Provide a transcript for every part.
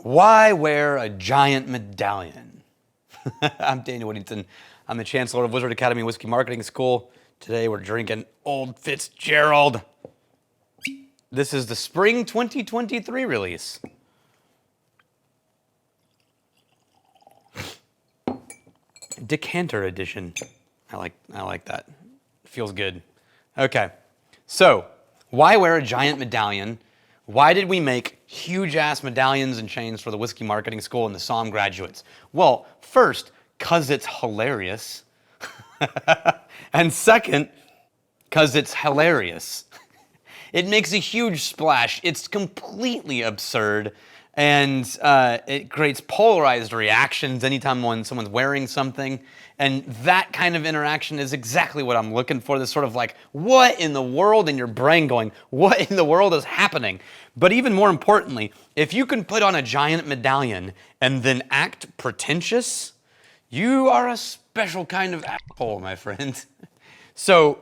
Why wear a giant medallion? I'm Daniel Whittington. I'm the Chancellor of Wizard Academy Whiskey Marketing School. Today we're drinking Old Fitzgerald. This is the Spring 2023 release. Decanter edition. I like that. Feels good. Okay, so why wear a giant medallion? Why did we make huge-ass medallions and chains for the Whiskey Marketing School and the SOM graduates? Well, first, because it's hilarious. And second, because it's hilarious. It makes a huge splash. It's completely absurd. And it creates polarized reactions anytime someone's wearing something. And that kind of interaction is exactly what I'm looking for. This sort of like, what in the world? In your brain going, what in the world is happening? But even more importantly, if you can put on a giant medallion and then act pretentious, you are a special kind of asshole, my friend. So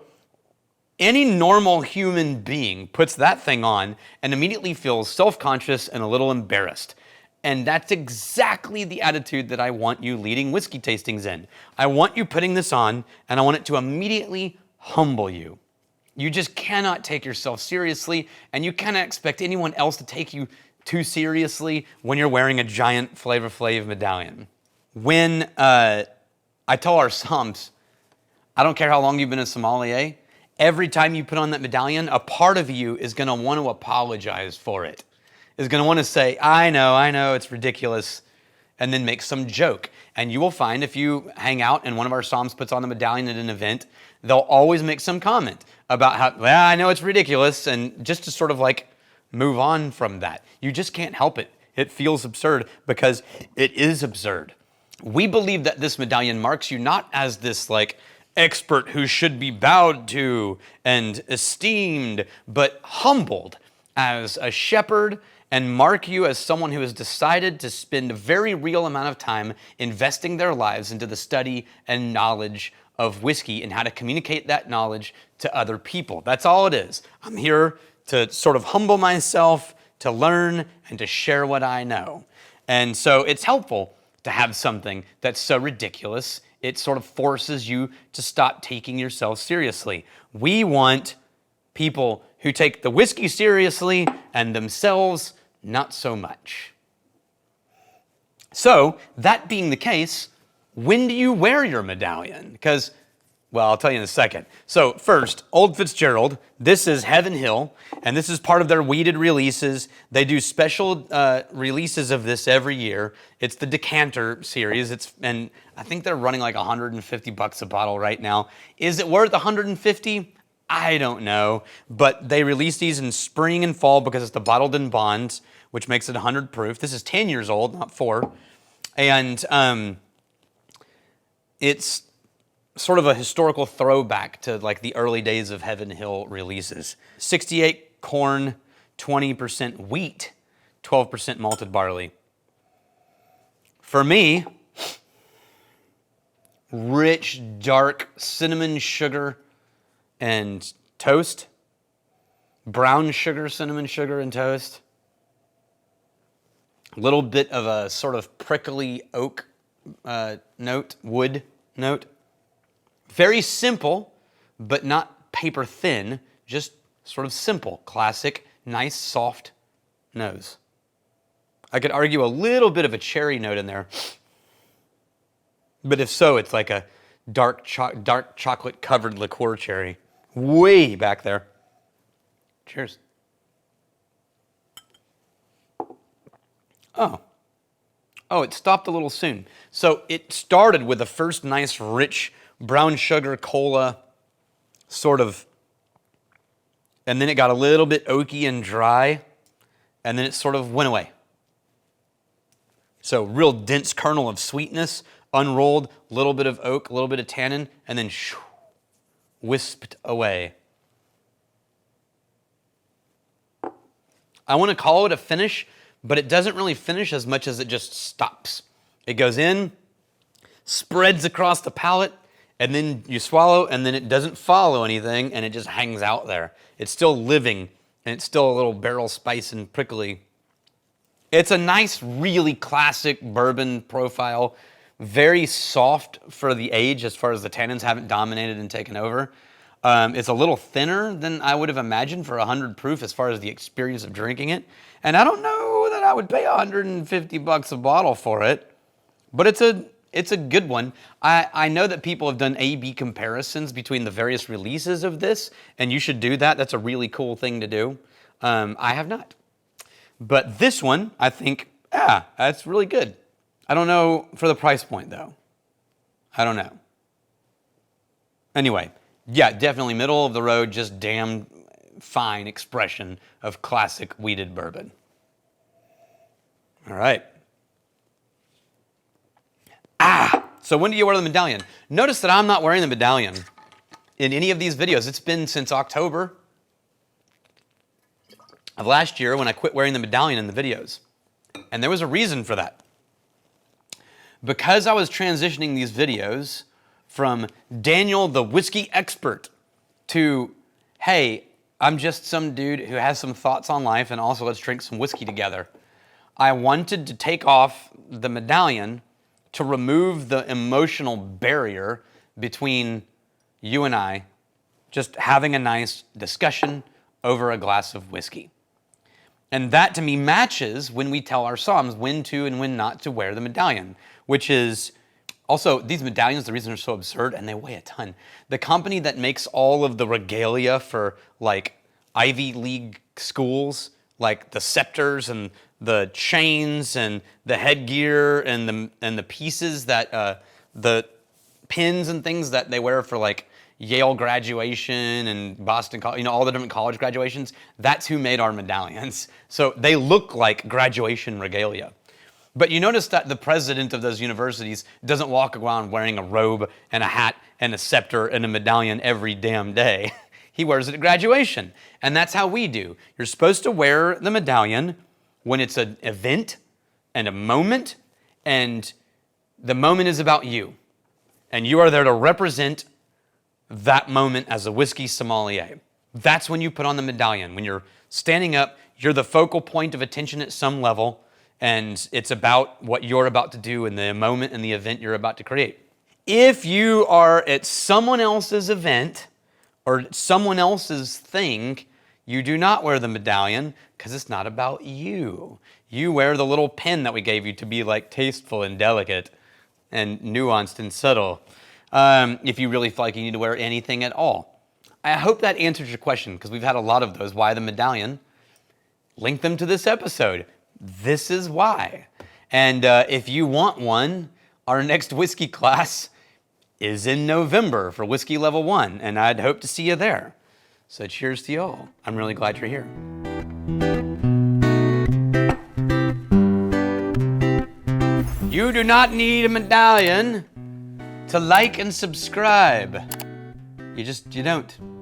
any normal human being puts that thing on and immediately feels self-conscious and a little embarrassed. And that's exactly the attitude that I want you leading whiskey tastings in. I want you putting this on, and I want it to immediately humble you. You just cannot take yourself seriously, and you cannot expect anyone else to take you too seriously when you're wearing a giant Flavor Flav medallion. When I tell our SOMs, I don't care how long you've been a sommelier, every time you put on that medallion, a part of you is going to want to apologize for it. Is going to want to say, I know, it's ridiculous, and then make some joke. And you will find if you hang out and one of our SOMs puts on the medallion at an event, they'll always make some comment about how, well, I know it's ridiculous, and just to sort of like move on from that. You just can't help it. It feels absurd because it is absurd. We believe that this medallion marks you not as this like expert who should be bowed to and esteemed, but humbled as a shepherd, and mark you as someone who has decided to spend a very real amount of time investing their lives into the study and knowledge of whiskey and how to communicate that knowledge to other people. That's all it is. I'm here to sort of humble myself, to learn, and to share what I know. And so it's helpful to have something that's so ridiculous, it sort of forces you to stop taking yourself seriously. We want people who take the whiskey seriously and themselves not so much. So, that being the case, when do you wear your medallion? Because, well, I'll tell you in a second. So, first, Old Fitzgerald, this is Heaven Hill, and this is part of their weeded releases. They do special releases of this every year. It's the Decanter series, and I think they're running like $150 a bottle right now. Is it worth $150? I don't know, but they release these in spring and fall because it's the bottled in bond, which makes it 100 proof. This is 10 years old, not 4. And it's sort of a historical throwback to like the early days of Heaven Hill releases. 68 corn, 20% wheat, 12% malted barley. For me, rich, dark cinnamon sugar and toast, brown sugar, cinnamon sugar, and toast. A little bit of a sort of prickly oak note, wood note. Very simple, but not paper thin, just sort of simple, classic, nice, soft nose. I could argue a little bit of a cherry note in there, but if so, it's like a dark chocolate covered liqueur cherry. Way back there. Cheers. Oh, it stopped a little soon. So it started with the first nice, rich brown sugar cola sort of, and then it got a little bit oaky and dry, and then it sort of went away. So real dense kernel of sweetness, unrolled, little bit of oak, a little bit of tannin, and then shoo, wisped away. I want to call it a finish, but it doesn't really finish as much as it just stops. It goes in, spreads across the palate, and then you swallow, and then it doesn't follow anything, and it just hangs out there. It's still living, and it's still a little barrel spice and prickly. It's a nice, really classic bourbon profile. Very soft for the age as far as the tannins haven't dominated and taken over. It's a little thinner than I would have imagined for 100 proof as far as the experience of drinking it. And I don't know that I would pay $150 a bottle for it, but it's a good one. I know that people have done A/B comparisons between the various releases of this, and you should do that. That's a really cool thing to do. I have not. But this one, I think, that's really good. I don't know for the price point, though. I don't know. Anyway, yeah, definitely middle of the road, just damn fine expression of classic wheated bourbon. All right. So when do you wear the Medallion? Notice that I'm not wearing the Medallion in any of these videos. It's been since October of last year when I quit wearing the Medallion in the videos. And there was a reason for that. Because I was transitioning these videos from Daniel the whiskey expert to, hey, I'm just some dude who has some thoughts on life and also let's drink some whiskey together. I wanted to take off the Medallion to remove the emotional barrier between you and I just having a nice discussion over a glass of whiskey. And that to me matches when we tell our Psalms when to and when not to wear the Medallion, which is also, these medallions, the reason they're so absurd, and they weigh a ton. The company that makes all of the regalia for like Ivy League schools, like the scepters and the chains and the headgear and the pieces that the pins and things that they wear for like Yale graduation and Boston College, all the different college graduations. That's who made our medallions. So they look like graduation regalia. But you notice that the president of those universities doesn't walk around wearing a robe and a hat and a scepter and a medallion every damn day. He wears it at graduation. And that's how we do. You're supposed to wear the medallion when it's an event and a moment, and the moment is about you. And you are there to represent that moment as a whiskey sommelier. That's when you put on the medallion. When you're standing up, you're the focal point of attention at some level, and it's about what you're about to do in the moment and the event you're about to create. If you are at someone else's event or someone else's thing, you do not wear the medallion because it's not about you. You wear the little pin that we gave you to be like tasteful and delicate and nuanced and subtle. If you really feel like you need to wear anything at all. I hope that answers your question because we've had a lot of those. Why the medallion? Link them to this episode. This is why. And if you want one, our next whiskey class is in November for Whiskey Level 1, and I'd hope to see you there. So cheers to you all. I'm really glad you're here. You do not need a medallion to like and subscribe. You don't.